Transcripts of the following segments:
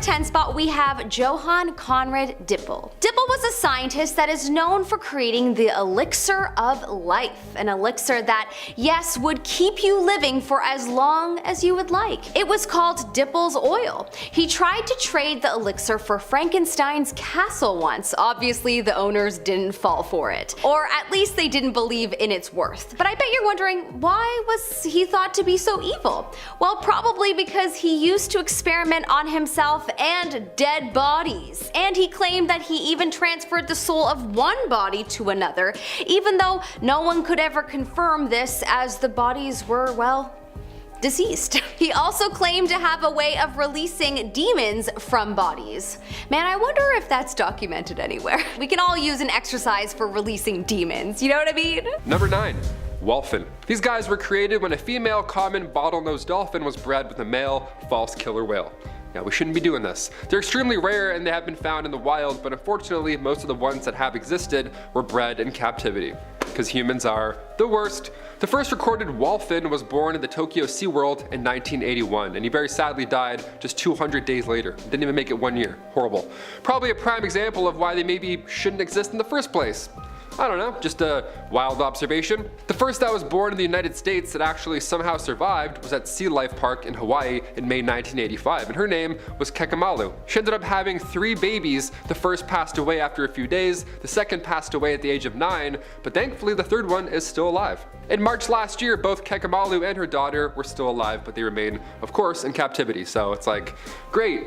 10 spot we have Johann Conrad Dippel. Dippel was a scientist that is known for creating the elixir of life, an elixir that, yes, would keep you living for as long as you would like. It was called Dippel's oil. He tried to trade the elixir for Frankenstein's castle once. Obviously the owners didn't fall for it, or at least they didn't believe in its worth. But I bet you're wondering, why was he thought to be so evil? Well, probably because he used to experiment on himself and dead bodies. And he claimed that he even transferred the soul of one body to another, even though no one could ever confirm this as the bodies were, well, deceased. He also claimed to have a way of releasing demons from bodies. Man, I wonder if that's documented anywhere. We can all use an exercise for releasing demons, you know what I mean? Number 9. WHOLPHIN. These guys were created when a female common bottlenose dolphin was bred with a male false killer whale. Yeah, we shouldn't be doing this. They're extremely rare and they have been found in the wild, but unfortunately most of the ones that have existed were bred in captivity. Because humans are the worst. The first recorded WHOLPHIN was born in the Tokyo SeaWorld in 1981, and he very sadly died just 200 days later. Didn't even make it 1 year. Horrible. Probably a prime example of why they maybe shouldn't exist in the first place. I don't know, just a wild observation. The first that was born in the United States that actually somehow survived was at Sea Life Park in Hawaii in May 1985, and her name was Kekamalu. She ended up having 3 babies. The first passed away after a few days, the second passed away at the age of 9, but thankfully the third one is still alive. In March last year, both Kekamalu and her daughter were still alive, but they remain, of course, in captivity, so it's like, great.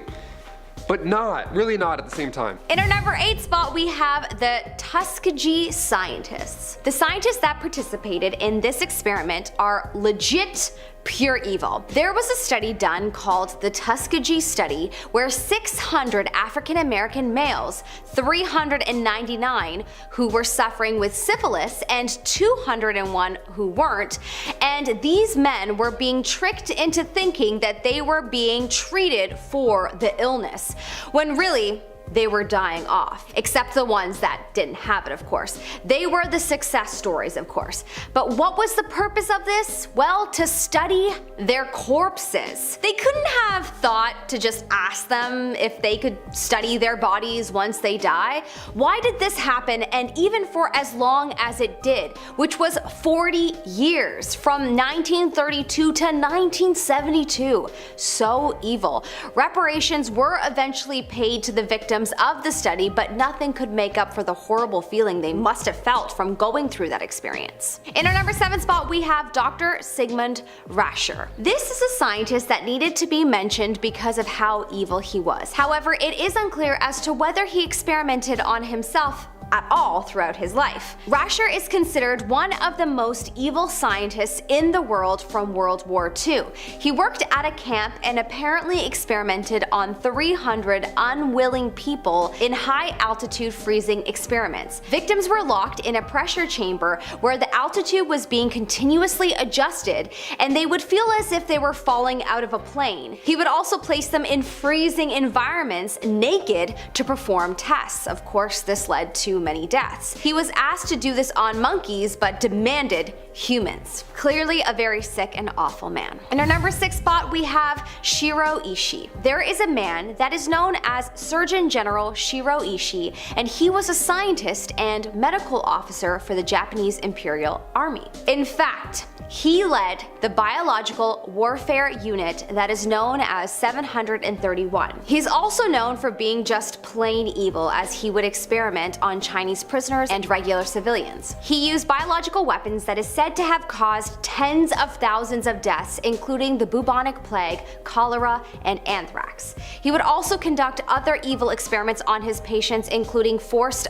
But not, really not at the same time. In our number 8 spot we have the Tuskegee scientists. The scientists that participated in this experiment are legit pure evil. There was a study done called the Tuskegee study where 600 African American males, 399 who were suffering with syphilis and 201 who weren't, and these men were being tricked into thinking that they were being treated for the illness, when really they were dying off, except the ones that didn't have it, of course. They were the success stories, of course. But what was the purpose of this? Well, to study their corpses. They couldn't have thought to just ask them if they could study their bodies once they die. Why did this happen, and even for as long as it did, which was 40 years, from 1932 to 1972. So evil. Reparations were eventually paid to the victims of the study, but nothing could make up for the horrible feeling they must have felt from going through that experience. In our number 7 spot we have Dr. SIGMUND RASCHER. This is a scientist that needed to be mentioned because of how evil he was. However, it is unclear as to whether he experimented on himself at all throughout his life. RASCHER is considered one of the most evil scientists in the world from World War II. He worked at a camp and apparently experimented on 300 unwilling people in high altitude freezing experiments. Victims were locked in a pressure chamber where the altitude was being continuously adjusted and they would feel as if they were falling out of a plane. He would also place them in freezing environments naked to perform tests. Of course, this led to many deaths. He was asked to do this on monkeys but demanded humans. Clearly a very sick and awful man. In our number 6 spot we have Shiro Ishii. There is a man that is known as Surgeon General Shiro Ishii, and he was a scientist and medical officer for the Japanese Imperial Army. In fact, he led the biological warfare unit that is known as 731. He's also known for being just plain evil, as he would experiment on Chinese prisoners and regular civilians. He used biological weapons that is said to have caused tens of thousands of deaths, including the bubonic plague, cholera, and anthrax. He would also conduct other evil experiments on his patients, including forced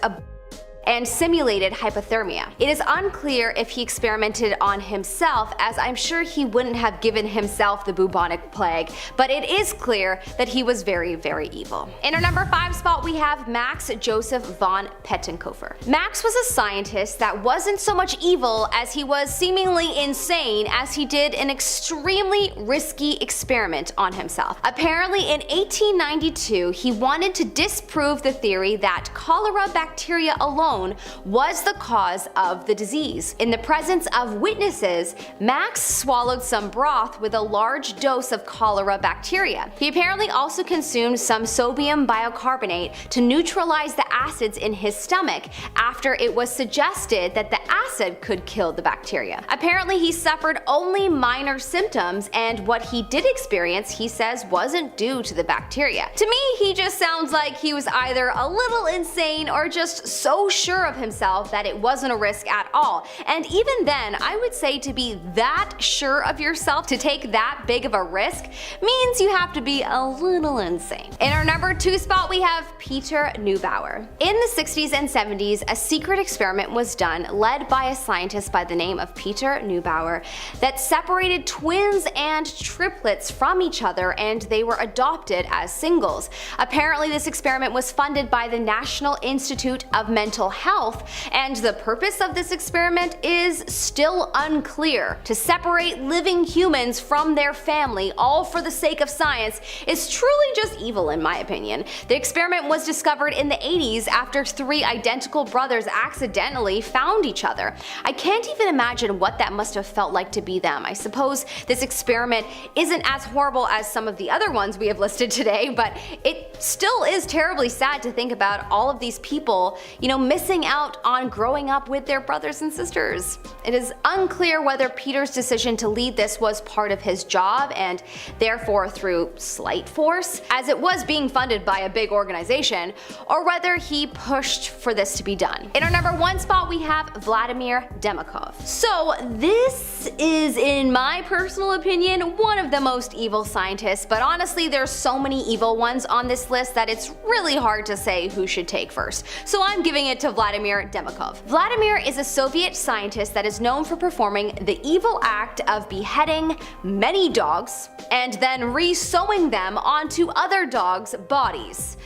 and simulated hypothermia. It is unclear if he experimented on himself, as I'm sure he wouldn't have given himself the bubonic plague, but it is clear that he was very, very evil. In our number 5 spot we have Max Joseph von Pettenkofer. Max was a scientist that wasn't so much evil as he was seemingly insane, as he did an extremely risky experiment on himself. Apparently in 1892 he wanted to disprove the theory that cholera bacteria alone alone was the cause of the disease. In the presence of witnesses, Max swallowed some broth with a large dose of cholera bacteria. He apparently also consumed some sodium bicarbonate to neutralize the acids in his stomach after it was suggested that the acid could kill the bacteria. Apparently he suffered only minor symptoms, and what he did experience, he says, wasn't due to the bacteria. To me, he just sounds like he was either a little insane or just so sure of himself that it wasn't a risk at all. And even then, I would say to be that sure of yourself, to take that big of a risk, means you have to be a little insane. In our number 2 spot, we have Peter Neubauer. In the 60s and 70s, a secret experiment was done led by a scientist by the name of Peter Neubauer that separated twins and triplets from each other, and they were adopted as singles. Apparently this experiment was funded by the National Institute of Mental Health, and the purpose of this experiment is still unclear. To separate living humans from their family, all for the sake of science, is truly just evil in my opinion. The experiment was discovered in the 80s after 3 identical brothers accidentally found each other. I can't even imagine what that must have felt like to be them. I suppose this experiment isn't as horrible as some of the other ones we have listed today, but it still is terribly sad to think about all of these people, missing out on growing up with their brothers and sisters. It is unclear whether Peter's decision to lead this was part of his job and therefore through slight force, as it was being funded by a big organization, or whether he pushed for this to be done. In our number 1 spot, we have Vladimir DEMIKHOV. So this is, in my personal opinion, one of the most evil scientists, but honestly there's so many evil ones on this list that it's really hard to say who should take first. So I'm giving it to Vladimir DEMIKHOV. Vladimir is a Soviet scientist that is known for performing the evil act of beheading many dogs and then re-sewing them onto other dogs' bodies.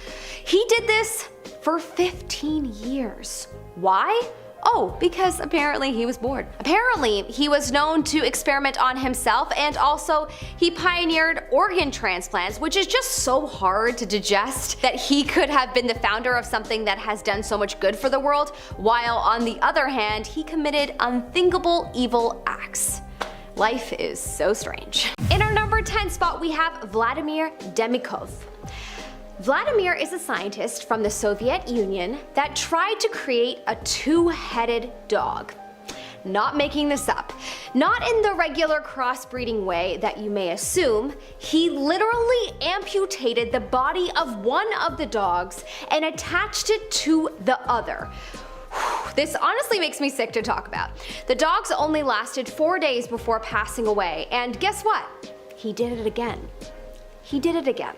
He did this for 15 years. Why? Oh, because apparently he was bored. Apparently, he was known to experiment on himself, and also he pioneered organ transplants, which is just so hard to digest that he could have been the founder of something that has done so much good for the world, while on the other hand, he committed unthinkable evil acts. Life is so strange. In our number 10 spot, we have Vladimir DEMIKHOV. Vladimir is a scientist from the Soviet Union that tried to create a 2-headed dog. Not making this up. Not in the regular crossbreeding way that you may assume. He literally amputated the body of one of the dogs and attached it to the other. This honestly makes me sick to talk about. The dogs only lasted 4 days before passing away, and guess what? He did it again. He did it again.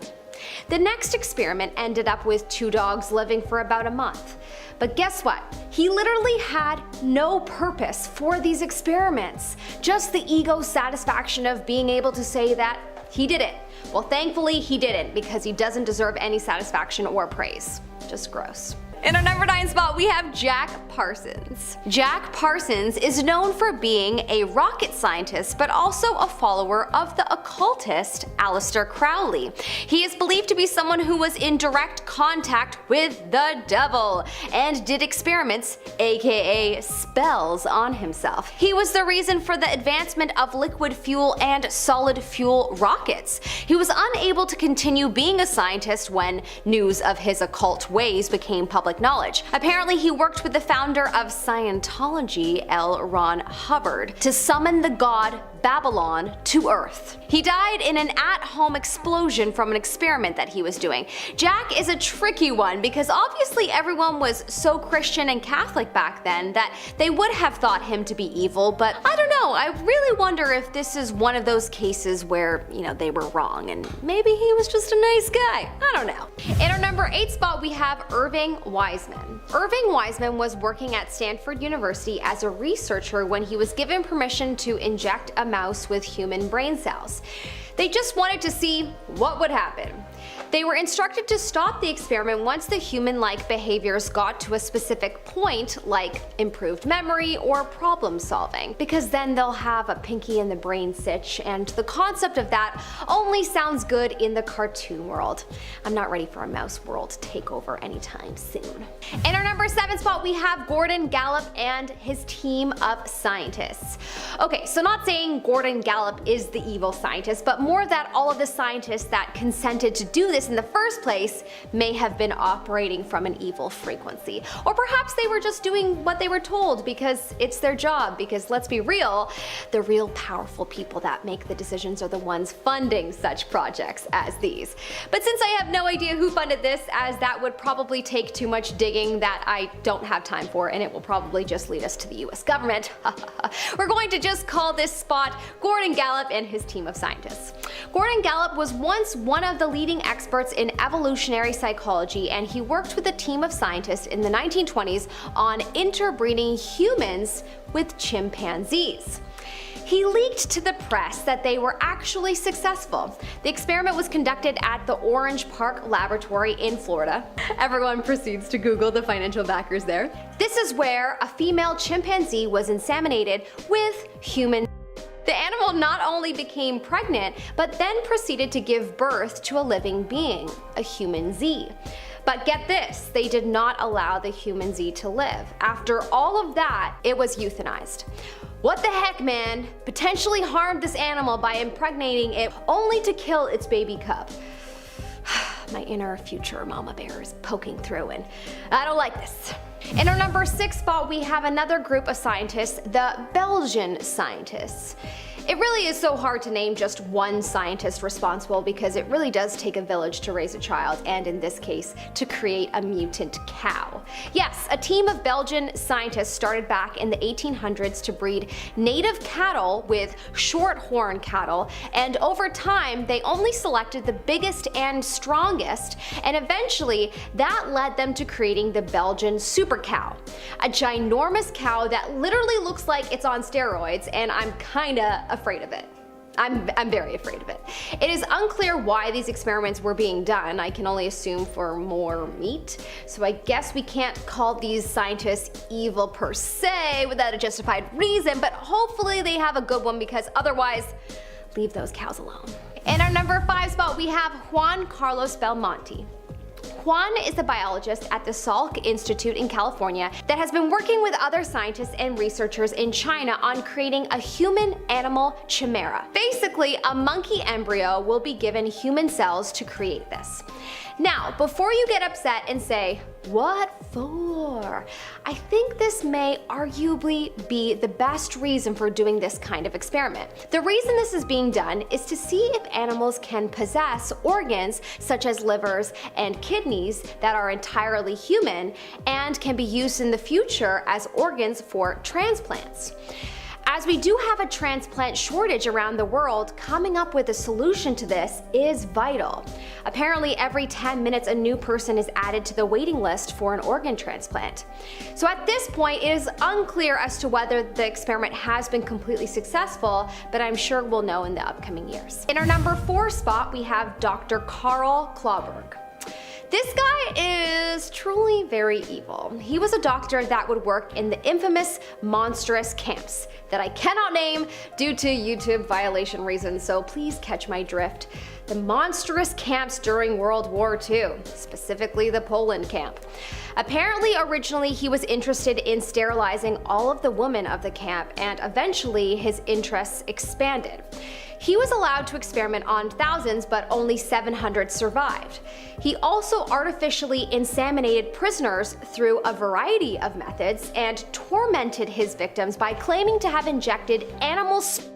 The next experiment ended up with 2 dogs living for about a month. But guess what? He literally had no purpose for these experiments. Just the ego satisfaction of being able to say that he did it. Well, thankfully he didn't, because he doesn't deserve any satisfaction or praise. Just gross. In our number 9 spot, we have Jack Parsons. Jack Parsons is known for being a rocket scientist, but also a follower of the occultist Aleister Crowley. He is believed to be someone who was in direct contact with the devil and did experiments, aka spells, on himself. He was the reason for the advancement of liquid fuel and solid fuel rockets. He was unable to continue being a scientist when news of his occult ways became public knowledge. Apparently he worked with the founder of Scientology, L. Ron Hubbard, to summon the god Babylon to Earth. He died in an at-home explosion from an experiment that he was doing. Jack is a tricky one because obviously everyone was so Christian and Catholic back then that they would have thought him to be evil, but I don't know, I really wonder if this is one of those cases where, they were wrong and maybe he was just a nice guy. I don't know. In our number 8 spot, we have Irving Weissman. Irving Weissman was working at Stanford University as a researcher when he was given permission to inject a mouse with human brain cells. They just wanted to see what would happen. They were instructed to stop the experiment once the human-like behaviors got to a specific point, like improved memory or problem solving, because then they'll have a pinky in the brain sitch, and the concept of that only sounds good in the cartoon world. I'm not ready for a mouse world takeover anytime soon. In our number 7 spot, we have Gordon Gallup and his team of scientists. Okay, so not saying Gordon Gallup is the evil scientist, but more that all of the scientists that consented to do this in the first place may have been operating from an evil frequency. Or perhaps they were just doing what they were told because it's their job, because let's be real, the real powerful people that make the decisions are the ones funding such projects as these. But since I have no idea who funded this, as that would probably take too much digging that I don't have time for, and it will probably just lead us to the US government, we're going to just call this spot Gordon Gallup and his team of scientists. Gordon Gallup was once one of the leading experts in evolutionary psychology, and he worked with a team of scientists in the 1920s on interbreeding humans with chimpanzees. He leaked to the press that they were actually successful. The experiment was conducted at the Orange Park Laboratory in Florida. Everyone proceeds to Google the financial backers there. This is where a female chimpanzee was inseminated with human. The animal not only became pregnant, but then proceeded to give birth to a living being, a human Z. But get this, they did not allow the human Z to live. After all of that, it was euthanized. What the heck, man? Potentially harmed this animal by impregnating it only to kill its baby cub. My inner future mama bear is poking through, and I don't like this. In our number 6 spot, we have another group of scientists, the Belgian scientists. It really is so hard to name just one scientist responsible because it really does take a village to raise a child, and in this case, to create a mutant cow. Yes, a team of Belgian scientists started back in the 1800s to breed native cattle with short-horn cattle, and over time they only selected the biggest and strongest, and eventually that led them to creating the Belgian super cow. A ginormous cow that literally looks like it's on steroids, and I'm kinda afraid of it. I'm very afraid of it. It is unclear why these experiments were being done. I can only assume for more meat. So I guess we can't call these scientists evil per se without a justified reason, but hopefully they have a good one, because otherwise, leave those cows alone. In our number 5 spot, we have Juan Carlos Belmonte. Juan is a biologist at the Salk Institute in California that has been working with other scientists and researchers in China on creating a human-animal chimera. Basically, a monkey embryo will be given human cells to create this. Now, before you get upset and say, "What for?" I think this may arguably be the best reason for doing this kind of experiment. The reason this is being done is to see if animals can possess organs such as livers and kidneys that are entirely human and can be used in the future as organs for transplants. As we do have a transplant shortage around the world, coming up with a solution to this is vital. Apparently every 10 minutes a new person is added to the waiting list for an organ transplant. So at this point it is unclear as to whether the experiment has been completely successful, but I'm sure we'll know in the upcoming years. In our number 4 spot, we have Dr. Karl Clauberg. This guy is truly very evil. He was a doctor that would work in the infamous monstrous camps that I cannot name due to YouTube violation reasons, so please catch my drift. The monstrous camps during World War II, specifically the Poland camp. Apparently, originally he was interested in sterilizing all of the women of the camp, and eventually his interests expanded. He was allowed to experiment on thousands, but only 700 survived. He also artificially inseminated prisoners through a variety of methods and tormented his victims by claiming to have injected animal sperm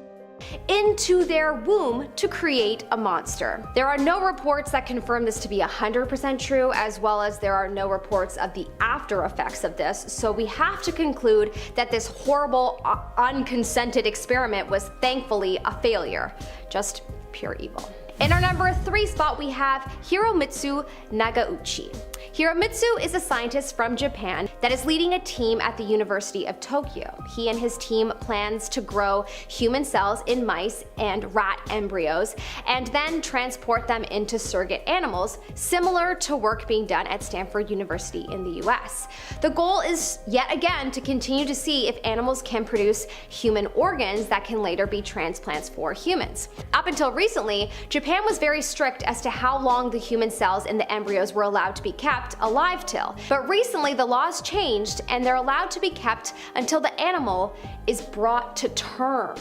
into their womb to create a monster. There are no reports that confirm this to be 100% true, as well as there are no reports of the after effects of this, so we have to conclude that this horrible, unconsented experiment was thankfully a failure. Just pure evil. In our number 3 spot, we have HIROMITSU Nakauchi. HIROMITSU is a scientist from Japan that is leading a team at the University of Tokyo. He and his team plans to grow human cells in mice and rat embryos and then transport them into surrogate animals, similar to work being done at Stanford University in the US. The goal is yet again to continue to see if animals can produce human organs that can later be transplants for humans. Up until recently, Japan was very strict as to how long the human cells in the embryos were allowed to be kept alive till. But recently the laws changed and they're allowed to be kept until the animal is brought to term.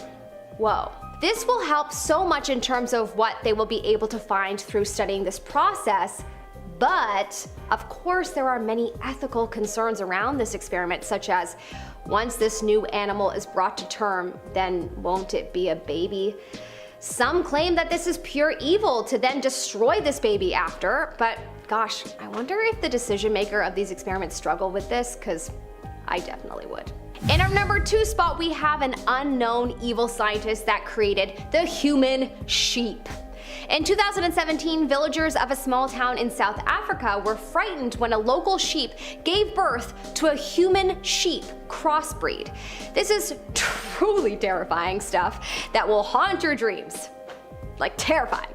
Whoa. This will help so much in terms of what they will be able to find through studying this process. But of course there are many ethical concerns around this experiment, such as once this new animal is brought to term, then won't it be a baby? Some claim that this is pure evil to then destroy this baby after, but gosh, I wonder if the decision maker of these experiments struggle with this, because I definitely would. In our number 2 spot, we have an unknown evil scientist that created the human sheep. In 2017, villagers of a small town in South Africa were frightened when a local sheep gave birth to a human sheep crossbreed. This is truly terrifying stuff that will haunt your dreams. Like, terrifying.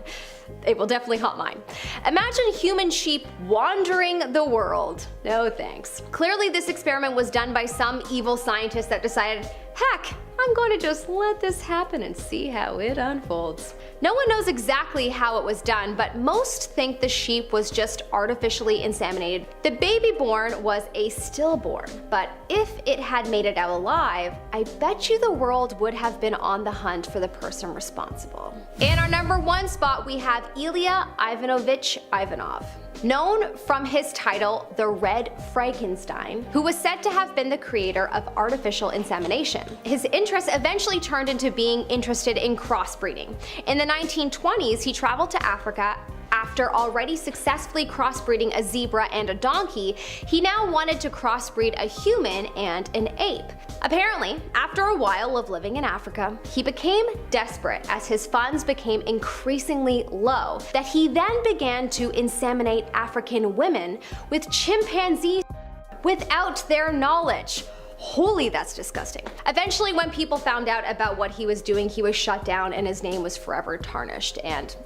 It will definitely haunt mine. Imagine human sheep wandering the world. No thanks. Clearly this experiment was done by some evil scientist that decided, heck, I'm going to just let this happen and see how it unfolds. No one knows exactly how it was done, but most think the sheep was just artificially inseminated. The baby born was a stillborn, but if it had made it out alive, I bet you the world would have been on the hunt for the person responsible. In our number 1 spot, we have Ilya Ivanovich Ivanov. Known from his title, The Red Frankenstein, who was said to have been the creator of artificial insemination. His interest eventually turned into being interested in crossbreeding. In the 1920s, he traveled to Africa. After already successfully crossbreeding a zebra and a donkey, he now wanted to crossbreed a human and an ape. Apparently, after a while of living in Africa, he became desperate as his funds became increasingly low, that he then began to inseminate African women with chimpanzees without their knowledge. Holy, that's disgusting. Eventually, when people found out about what he was doing, he was shut down and his name was forever tarnished, and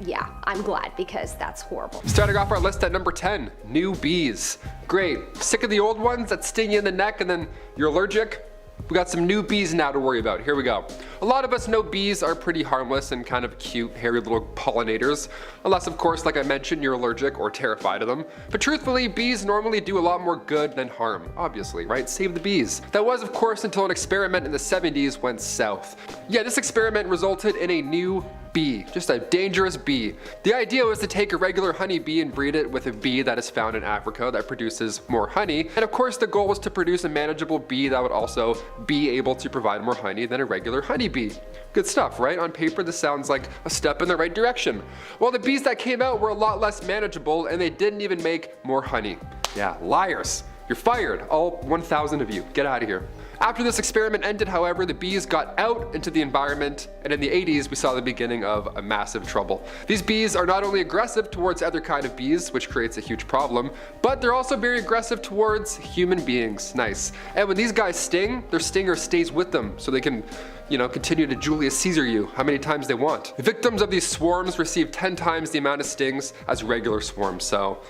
yeah, I'm glad, because that's horrible. Starting off our list at number 10, new bees. Great. Sick of the old ones that sting you in the neck and then you're allergic? We got some new bees now to worry about. Here we go. A lot of us know bees are pretty harmless and kind of cute, hairy little pollinators. Unless, of course, like I mentioned, you're allergic or terrified of them. But truthfully, bees normally do a lot more good than harm. Obviously, right? Save the bees. That was, of course, until an experiment in the 70s went south. Yeah, this experiment resulted in a new bee, just a dangerous bee. The idea was to take a regular honey bee and breed it with a bee that is found in Africa that produces more honey. And of course the goal was to produce a manageable bee that would also be able to provide more honey than a regular honey bee. Good stuff, right? On paper this sounds like a step in the right direction. Well, the bees that came out were a lot less manageable and they didn't even make more honey. Yeah, liars. You're fired, all 1,000 of you. Get out of here. After this experiment ended, however, the bees got out into the environment, and in the 80s we saw the beginning of a massive trouble. These bees are not only aggressive towards other kind of bees, which creates a huge problem, but they're also very aggressive towards human beings. Nice. And when these guys sting, their stinger stays with them, so they can, continue to Julius Caesar you how many times they want. Victims of these swarms receive 10 times the amount of stings as regular swarms, so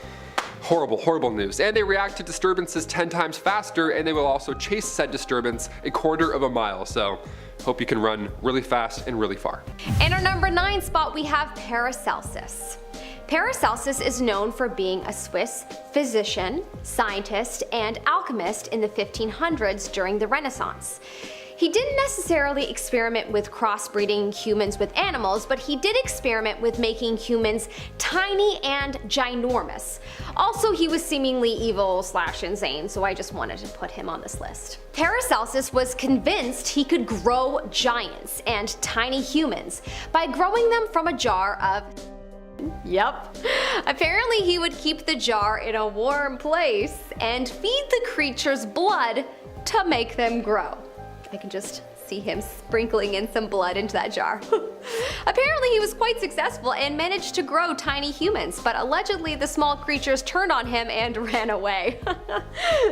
horrible, horrible news. And they react to disturbances 10 times faster, and they will also chase said disturbance a quarter of a mile. So hope you can run really fast and really far. In our number 9 spot, we have Paracelsus. Paracelsus is known for being a Swiss physician, scientist, and alchemist in the 1500s during the Renaissance. He didn't necessarily experiment with crossbreeding humans with animals, but he did experiment with making humans tiny and ginormous. Also, he was seemingly evil / insane, so I just wanted to put him on this list. Paracelsus was convinced he could grow giants and tiny humans by growing them from a jar of Yep. Apparently he would keep the jar in a warm place and feed the creatures blood to make them grow. I can just See him sprinkling in some blood into that jar. Apparently he was quite successful and managed to grow tiny humans, but allegedly the small creatures turned on him and ran away.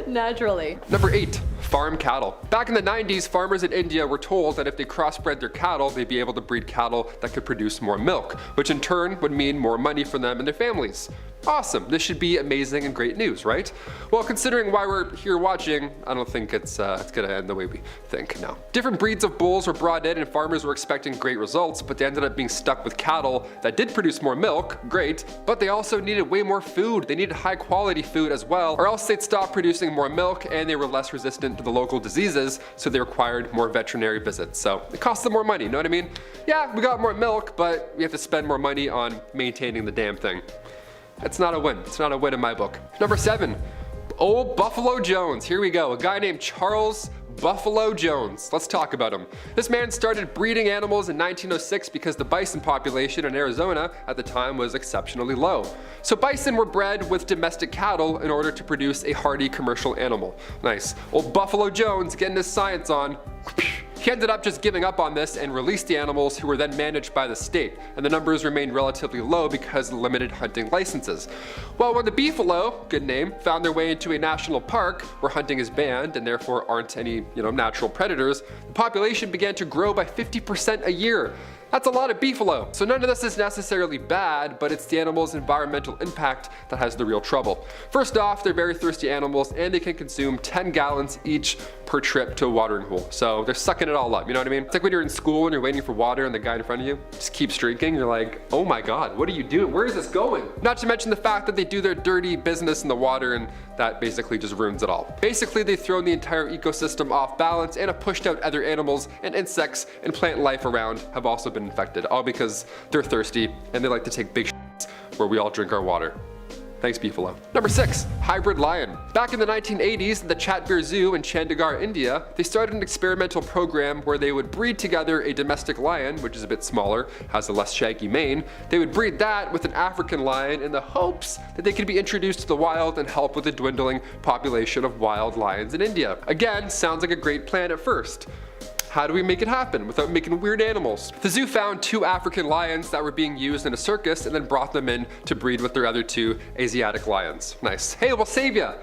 Naturally. Number 8. Farm cattle. Back in the 90s, farmers in India were told that if they crossbred their cattle, they'd be able to breed cattle that could produce more milk, which in turn would mean more money for them and their families. Awesome, this should be amazing and great news, right? Well, considering why we're here watching, I don't think it's gonna end the way we think now. Different breeds of bulls were brought in and farmers were expecting great results, but they ended up being stuck with cattle that did produce more milk, great, but they also needed way more food. They needed high quality food as well, or else they'd stop producing more milk and they were less resistant to the local diseases, so they required more veterinary visits. So it cost them more money, you know what I mean? Yeah, we got more milk, but we have to spend more money on maintaining the damn thing. It's not a win. It's not a win in my book. Number 7, old Buffalo Jones. Here we go. A guy named Charles Buffalo Jones. Let's talk about him. This man started breeding animals in 1906 because the bison population in Arizona at the time was exceptionally low. So bison were bred with domestic cattle in order to produce a hardy commercial animal. Nice. Old Buffalo Jones getting his science on. He ended up just giving up on this and released the animals, who were then managed by the state, and the numbers remained relatively low because of limited hunting licenses. Well, when the beefalo, good name, found their way into a national park where hunting is banned and therefore aren't any, natural predators, the population began to grow by 50% a year. That's a lot of beefalo. So none of this is necessarily bad, but it's the animal's environmental impact that has the real trouble. First off, they're very thirsty animals and they can consume 10 gallons each per trip to a watering hole. So they're sucking it all up, you know what I mean? It's like when you're in school and you're waiting for water and the guy in front of you just keeps drinking. You're like, oh my God, what are you doing? Where is this going? Not to mention the fact that they do their dirty business in the water and that basically just ruins it all. Basically, they've thrown the entire ecosystem off balance and have pushed out other animals, and insects and plant life around have also been infected, all because they're thirsty and they like to take big shits where we all drink our water. Thanks, beefalo. Number 6, hybrid lion. Back in the 1980s at the Chatbir Zoo in Chandigarh, India, they started an experimental program where they would breed together a domestic lion, which is a bit smaller, has a less shaggy mane. They would breed that with an African lion in the hopes that they could be introduced to the wild and help with the dwindling population of wild lions in India. Again, sounds like a great plan at first. How do we make it happen without making weird animals? The zoo found 2 African lions that were being used in a circus and then brought them in to breed with their other 2 Asiatic lions. Nice. Hey, we'll save ya.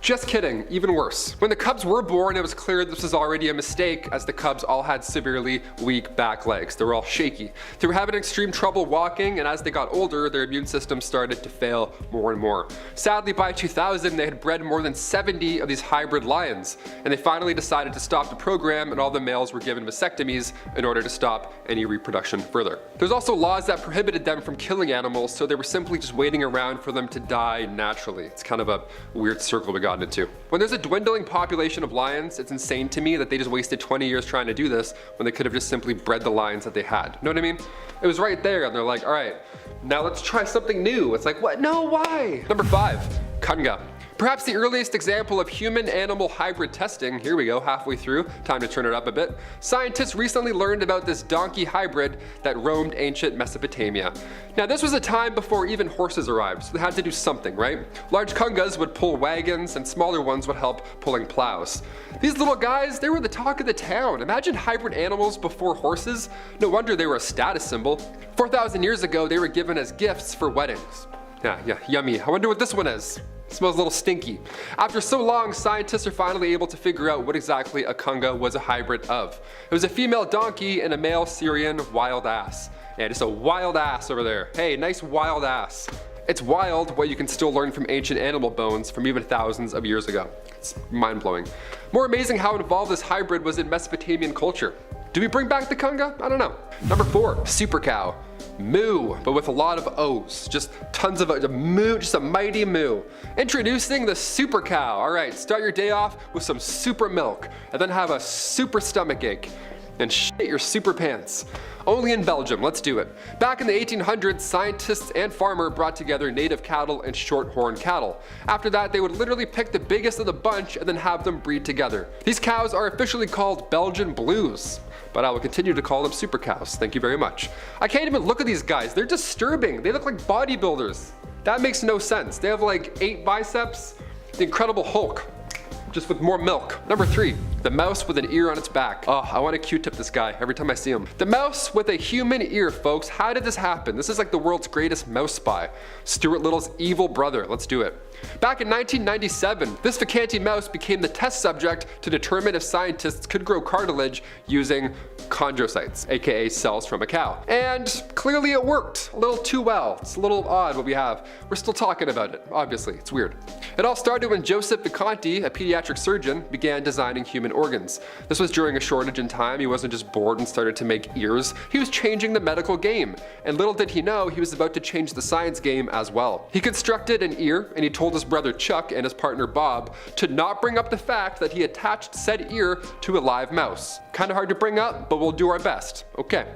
Just kidding, even worse. When the cubs were born, it was clear this was already a mistake, as the cubs all had severely weak back legs. They were all shaky. They were having extreme trouble walking, and as they got older, their immune system started to fail more and more. Sadly, by 2000, they had bred more than 70 of these hybrid lions, and they finally decided to stop the program, and all the males were given vasectomies in order to stop any reproduction further. There's also laws that prohibited them from killing animals, so they were simply just waiting around for them to die naturally. It's kind of a weird circle we got into. When there's a dwindling population of lions, it's insane to me that they just wasted 20 years trying to do this when they could have just simply bred the lions that they had. You know what I mean? It was right there and they're like, all right, now let's try something new. It's like, what? No, why? Number 5, kunga. Perhaps the earliest example of human-animal hybrid testing. Here we go, halfway through, time to turn it up a bit. Scientists recently learned about this donkey hybrid that roamed ancient Mesopotamia. Now this was a time before even horses arrived, so they had to do something, right? Large kungas would pull wagons and smaller ones would help pulling plows. These little guys, they were the talk of the town. Imagine hybrid animals before horses. No wonder they were a status symbol. 4,000 years ago, they were given as gifts for weddings. Yeah, yummy. I wonder what this one is. It smells a little stinky. After so long, scientists are finally able to figure out what exactly a kunga was a hybrid of. It was a female donkey and a male Syrian wild ass. Yeah, just a wild ass over there. Hey, nice wild ass. It's wild what you can still learn from ancient animal bones from even thousands of years ago. It's mind-blowing. More amazing how involved this hybrid was in Mesopotamian culture. Do we bring back the kunga? I don't know. Number 4, super cow. Moo, but with a lot of O's. Just tons of a moo, just a mighty moo. Introducing the super cow. All right, start your day off with some super milk and then have a super stomach ache and shit your super pants. Only in Belgium, let's do it. Back in the 1800s, scientists and farmers brought together native cattle and short-horn cattle. After that, they would literally pick the biggest of the bunch and then have them breed together. These cows are officially called Belgian Blues, but I will continue to call them super cows. Thank you very much. I can't even look at these guys. They're disturbing. They look like bodybuilders. That makes no sense. They have like 8 biceps. The Incredible Hulk, just with more milk. Number 3, The mouse with an ear on its back. Oh, I want to Q-tip this guy every time I see him. The mouse with a human ear, folks. How did this happen? This is like the world's greatest mouse spy. Stuart Little's evil brother. Let's do it. Back in 1997, this Vacanti mouse became the test subject to determine if scientists could grow cartilage using chondrocytes, aka cells from a cow. And clearly it worked. A little too well. It's a little odd what we have. We're still talking about it, obviously. It's weird. It all started when Josef Mengele, a pediatric surgeon, began designing human organs. This was during a shortage in time. He wasn't just bored and started to make ears. He was changing the medical game. And little did he know, he was about to change the science game as well. He constructed an ear, and he told his brother Chuck and his partner Bob to not bring up the fact that he attached said ear to a live mouse. Kinda hard to bring up, but we'll do our best. Okay.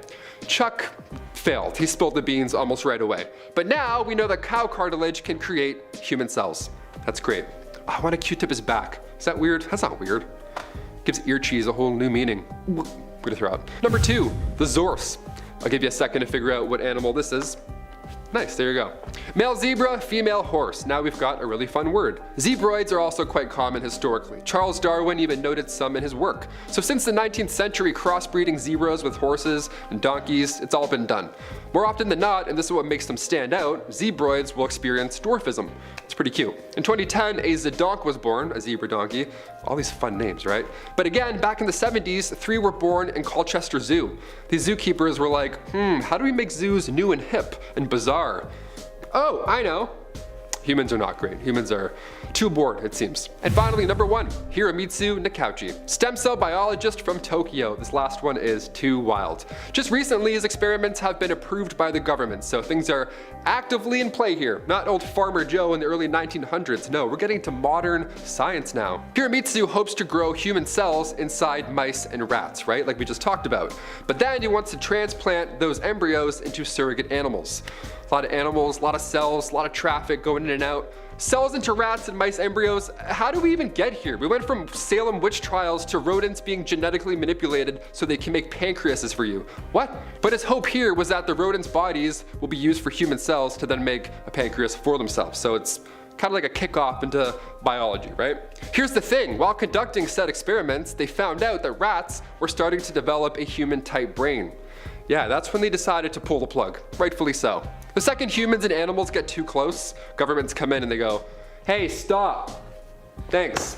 Chuck failed. He spilled the beans almost right away. But now we know that cow cartilage can create human cells. That's great. I want to Q-tip his back. Is that weird? That's not weird. Gives ear cheese a whole new meaning. I'm gonna throw out. Number 2, the ZORSE. I'll give you a second to figure out what animal this is. Nice, there you go. Male zebra, female horse. Now we've got a really fun word. Zebroids are also quite common historically. Charles Darwin even noted some in his work. So since the 19th century, crossbreeding zebras with horses and donkeys, it's all been done. More often than not, and this is what makes them stand out, zebroids will experience dwarfism. It's pretty cute. In 2010, a zedonk was born, a zebra donkey. All these fun names, right? But again, back in the 70s, 3 were born in Colchester Zoo. These zookeepers were like, how do we make zoos new and hip and bizarre? Oh, I know. Humans are not great. Humans are too bored, it seems. And finally, number 1, Hiromitsu Nakauchi, stem cell biologist from Tokyo. This last one is too wild. Just recently, his experiments have been approved by the government, so things are actively in play here. Not old Farmer Joe in the early 1900s. No, we're getting to modern science now. Hiromitsu hopes to grow human cells inside mice and rats, right? Like we just talked about. But then he wants to transplant those embryos into surrogate animals. A lot of animals, a lot of cells, a lot of traffic going in and out. Cells into rats and mice embryos. How do we even get here? We went from Salem witch trials to rodents being genetically manipulated so they can make pancreases for you. What? But his hope here was that the rodents' bodies will be used for human cells to then make a pancreas for themselves. So it's kind of like a kickoff into biology, right? Here's the thing, while conducting said experiments, they found out that rats were starting to develop a human-type brain. Yeah, that's when they decided to pull the plug, rightfully so. The second humans and animals get too close, governments come in and they go, hey, stop, thanks.